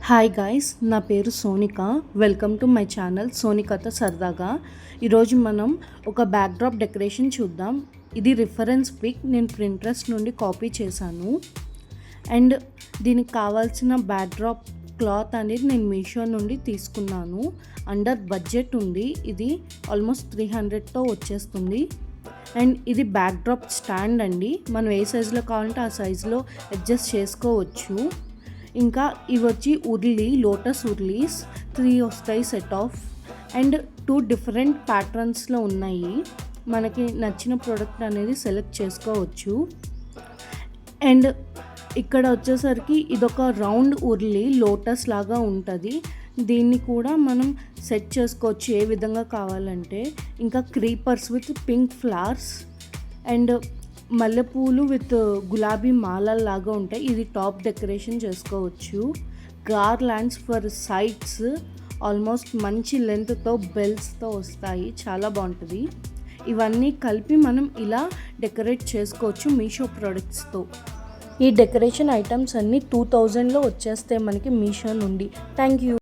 Hi guys, నా పేరు Sonika. Welcome to my channel సోనికతో సరదాగా. ఈరోజు మనం ఒక బ్యాక్డ్రాప్ డెకరేషన్ చూద్దాం. ఇది రిఫరెన్స్ పిక్, నేను ప్రింట్రెస్ట్ నుండి కాపీ చేశాను. అండ్ దీనికి కావాల్సిన బ్యాక్డ్రాప్ క్లాత్ అనేది నేను మీషో నుండి తీసుకున్నాను. అండర్ బడ్జెట్ ఉంది. ఇది ఆల్మోస్ట్ 300తో వచ్చేస్తుంది. అండ్ ఇది బ్యాక్డ్రాప్ స్టాండ్ అండి. మనం ఏ సైజులో కావాలంటే ఆ సైజులో అడ్జస్ట్ చేసుకోవచ్చు. ఇంకా ఇవి వచ్చి లోటస్ ఉర్లీస్ 3 వస్తాయి సెట్ ఆఫ్. అండ్ 2 డిఫరెంట్ ప్యాటర్న్స్లో ఉన్నాయి. మనకి నచ్చిన ప్రోడక్ట్ అనేది సెలెక్ట్ చేసుకోవచ్చు. అండ్ ఇక్కడ వచ్చేసరికి ఇదొక రౌండ్ లోటస్ లాగా ఉంటుంది. దీన్ని కూడా మనం సెట్ చేసుకోవచ్చు ఏ విధంగా కావాలంటే. ఇంకా creepers with pink flowers and మల్లెపూలు విత్ గులాబీ మాలల్లాగా ఉంటాయి. ఇది టాప్ డెకరేషన్ చేసుకోవచ్చు. గార్లాండ్స్ ఫర్ సైడ్స్ ఆల్మోస్ట్ మంచి లెంత్తో బెల్స్తో వస్తాయి, చాలా బాగుంటుంది. ఇవన్నీ కలిపి మనం ఇలా డెకరేట్ చేసుకోవచ్చు మీషో ప్రోడక్ట్స్తో. ఈ డెకరేషన్ ఐటమ్స్ అన్నీ 2000లో వచ్చేస్తాయి మనకి మీషో నుండి. Thank you.